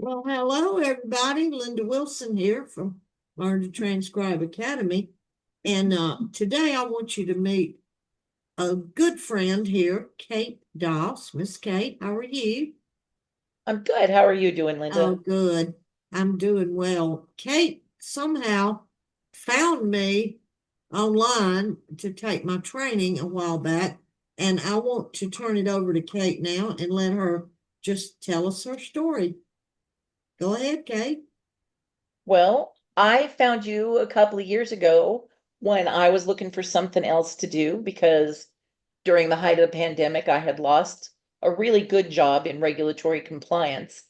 Well, hello, everybody. Linda Wilson here from Learn to Transcribe Academy. And today I want you to meet a good friend here, Cate Doss. Miss Cate, how are you? I'm good. How are you doing, Oh, Linda? good. I'm doing well. Cate somehow found me online to take my training a while back, and I want to turn it over to Cate now and let her just tell us her story. Go ahead, Cate. Well, I found you a couple of years ago when I was looking for something else to do because during the height of the pandemic, I had lost a really good job in regulatory compliance.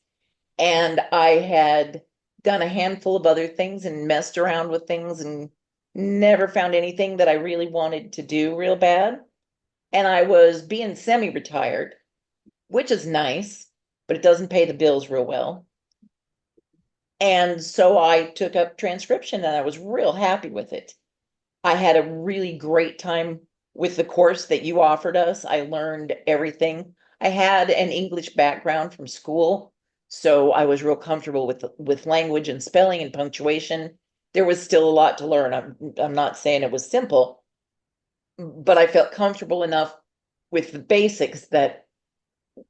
And I had done a handful of other things and messed around with things and never found anything that I really wanted to do real bad. And I was being semi-retired, which is nice, but it doesn't pay the bills real well. And so I took up transcription and I was real happy with it. I had a really great time with the course that you offered us. I learned everything. I had an English background from school, so I was real comfortable with language and spelling and punctuation. There was still a lot to learn. I'm not saying it was simple, but I felt comfortable enough with the basics that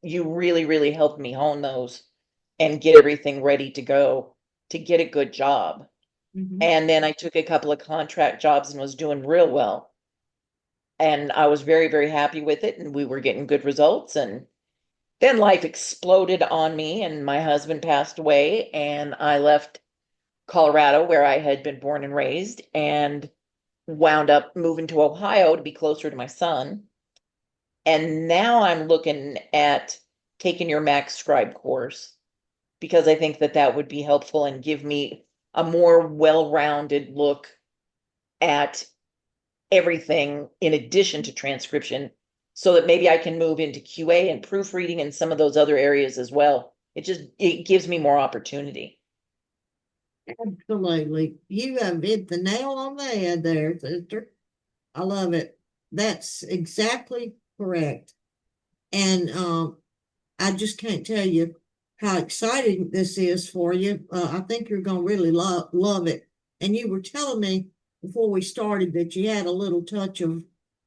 you really helped me hone those and get everything ready to go to get a good job. Mhm. And then I took a couple of contract jobs and was doing real well. And I was very happy with it, and we were getting good results. And then life exploded on me, and my husband passed away, and I left Colorado, where I had been born and raised, and wound up moving to Ohio to be closer to my son. And now I'm looking at taking your MAXScribe course because I think that that would be helpful and give me a more well-rounded look at everything in addition to transcription so that maybe I can move into QA and proofreading and some of those other areas as well. It gives me more opportunity. Absolutely. You have hit the nail on the head there, sister. I love it. That's exactly correct. And I just can't tell you how exciting this is for you. I think you're going to really love it. And you were telling me before we started that you had a little touch of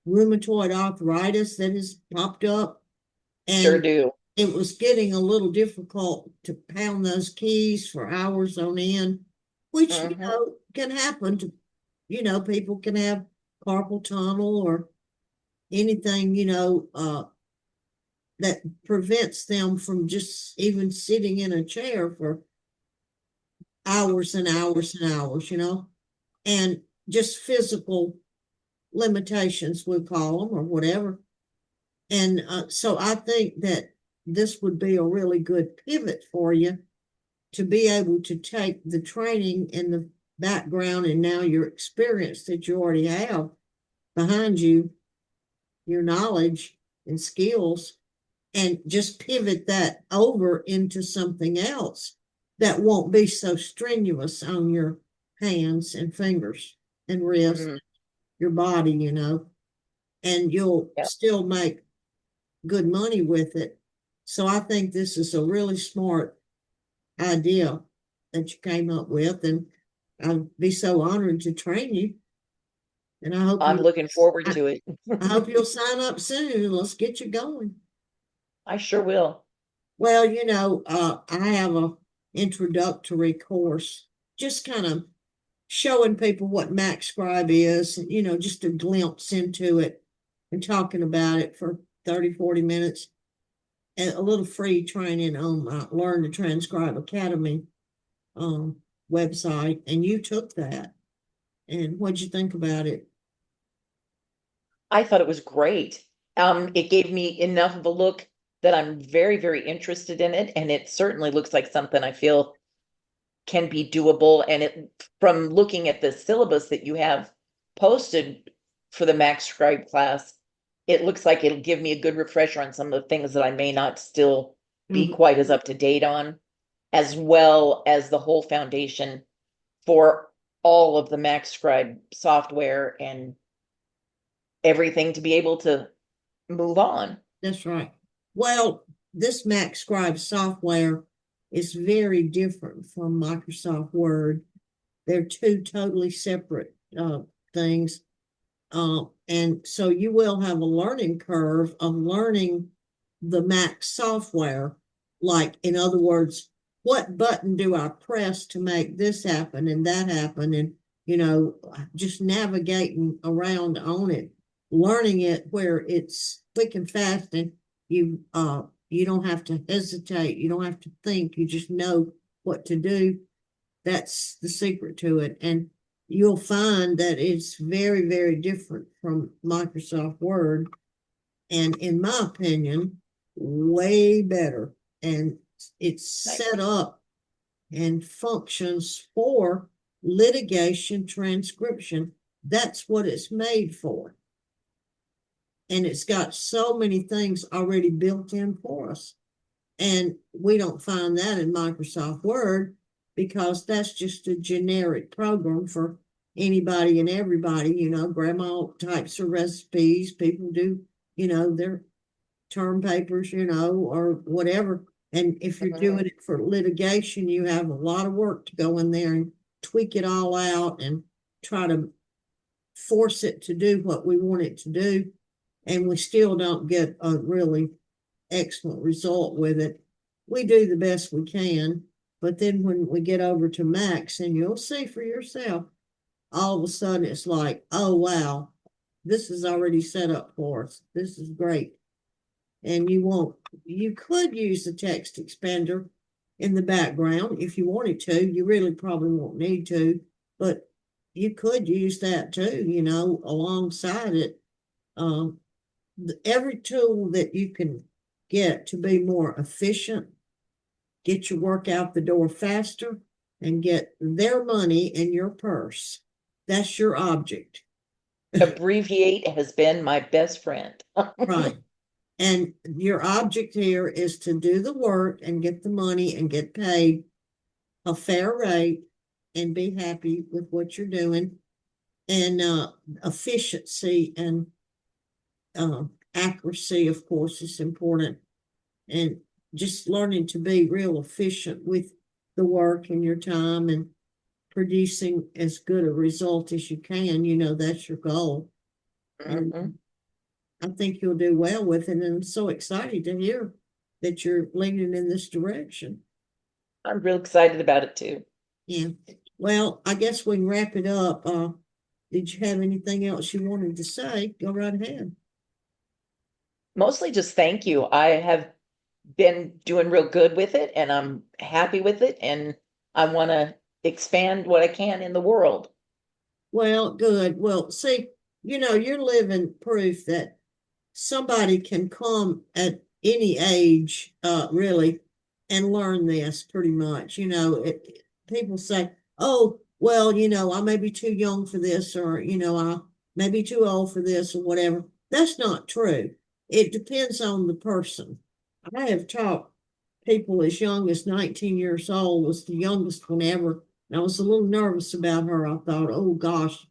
rheumatoid arthritis that has popped up, Sure and do. it was getting a little difficult to pound those keys for hours on end, which, Hmm. can happen to, people can have carpal tunnel or anything, that prevents them from just even sitting in a chair for hours and hours and hours, and just physical limitations, we call them, or whatever. And so I think that this would be a really good pivot for you to be able to take the training and the background and now your experience that you already have behind you, your knowledge and skills, and just pivot that over into something else that won't be so strenuous on your hands and fingers and wrists, Hmm. your body, and you'll Yeah. still make good money with it. So I think this is a really smart idea that you came up with, and I'd be so honored to train you. And I'm looking forward I, to it. I hope you'll sign up soon. Let's get you going. I sure will. Well, I have a introductory course, just kind of showing people what MAXScribe is, just a glimpse into it and talking about it for 30, 40 minutes. And a little free training on my Learn to Transcribe Academy um, website. And you took that. And what'd you think about it? I thought it was great. It gave me enough of a look that I'm very interested in it, and it certainly looks like something I feel can be doable. And from looking at the syllabus that you have posted for the MAXScribe class, it looks like it'll give me a good refresher on some of the things that I may not still be Mhm. quite as up to date on, as well as the whole foundation for all of the MAXScribe software and everything to be able to move on. That's right. Well, this MAXScribe software is very different from Microsoft Word. They're two totally separate things. And so you will have a learning curve of learning the Mac software. Like, in other words, what button do I press to make this happen and that happen? And, just navigating around on it, learning it where it's quick and fast, and you don't have to hesitate. You don't have to think. You just know what to do. That's the secret to it. And you'll find that it's very, very different from Microsoft Word. And in my opinion, way better. And it's set up and functions for litigation transcription. That's what it's made for. And it's got so many things already built in for us. And we don't find that in Microsoft Word, because that's just a generic program for anybody and everybody. Grandma types of recipes, people do, their term papers, or whatever. And if you're doing it for litigation, you have a lot of work to go in there and tweak it all out and try to force it to do what we want it to do. And we still don't get a really excellent result with it. We do the best we can, but then when we get over to Max, and you'll see for yourself, all of a sudden it's like, oh wow, this is already set up for us. This is great. And you could use the text expander in the background if you wanted to. You really probably won't need to, but you could use that too, alongside it. Every tool that you can get to be more efficient, get your work out the door faster, and get their money in your purse. That's your object. Abbreviate has been my best friend. Right. And your object here is to do the work and get the money and get paid a fair rate and be happy with what you're doing. And efficiency and accuracy, of course, is important. And just learning to be real efficient with the work and your time and producing as good a result as you can. That's your goal. And I think you'll do well with it. And I'm so excited to hear that you're leaning in this direction. I'm real excited about it too. Yeah. Well, I guess we can wrap it up. Did you have anything else you wanted to say? Go right ahead. Mostly just thank you. I have been doing real good with it, and I'm happy with it, and I want to expand what I can in the world. Well, good. Well, see, you're living proof that somebody can come at any age, really, and learn this pretty much. People say, oh, well, I may be too young for this, or, I may be too old for this, or whatever. That's not true. It depends on the person. I have taught people as young as 19 years old, was the youngest one ever. And I was a little nervous about her. I thought, oh gosh,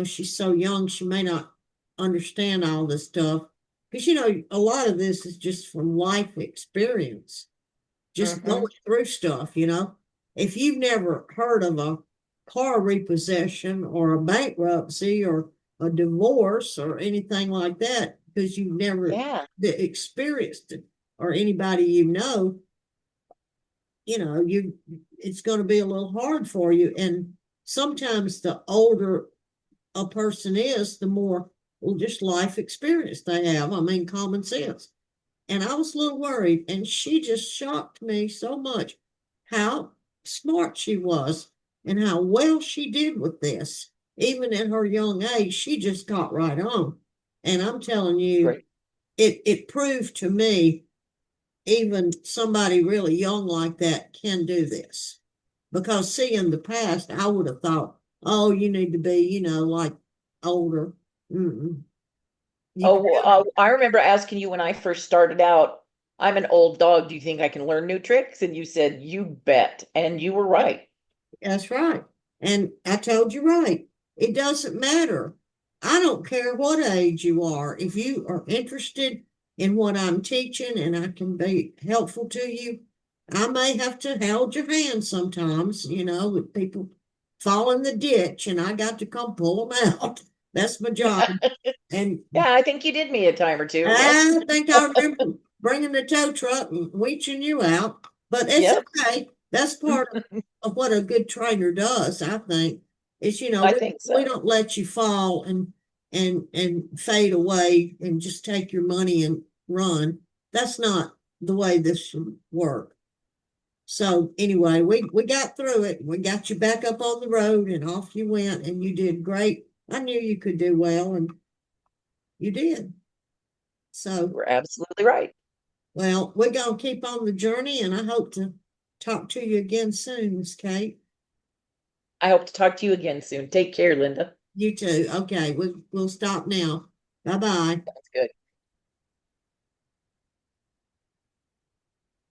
she's so young, she may not understand all this stuff. Because, a lot of this is just from life experience, just going through stuff, If you've never heard of a car repossession or a bankruptcy or a divorce or anything like that, because you've never experienced it, or anybody it's going to be a little hard for you. And sometimes the older a person is, the more just life experience they have. I mean, common sense. And I was a little worried, and she just shocked me so much how smart she was and how well she did with this. Even at her young age, she just got right on. And I'm telling you, it proved to me even somebody really young like that can do this. Because see, in the past, I would have thought, oh, you need to be, like older. I remember asking you when I first started out, I'm an old dog. Do you think I can learn new tricks? And you said, you bet. And you were right. That's right. And I told you right. It doesn't matter. I don't care what age you are. If you are interested in what I'm teaching and I can be helpful to you, I may have to hold your hand sometimes, with people fall in the ditch and I got to come pull them out. That's my job. And Yeah, I think you did me a time or two. Yep. I think I remember bringing the tow truck and reaching you out, but it's Yep. okay. That's part of what a good trainer does, I think. Is I we think we so. don't let you fall and fade away and just take your money and run. That's not the way this should work. So anyway, we got through it. We got you back up on the road and off you went and you did great. I knew you could do well and you did. So, We're absolutely right. well, we're gonna keep on the journey and I hope to talk to you again soon, Miss Cate. I hope to talk to you again soon. Take care, Linda. You too. Okay, we'll stop now. Bye bye. That's good.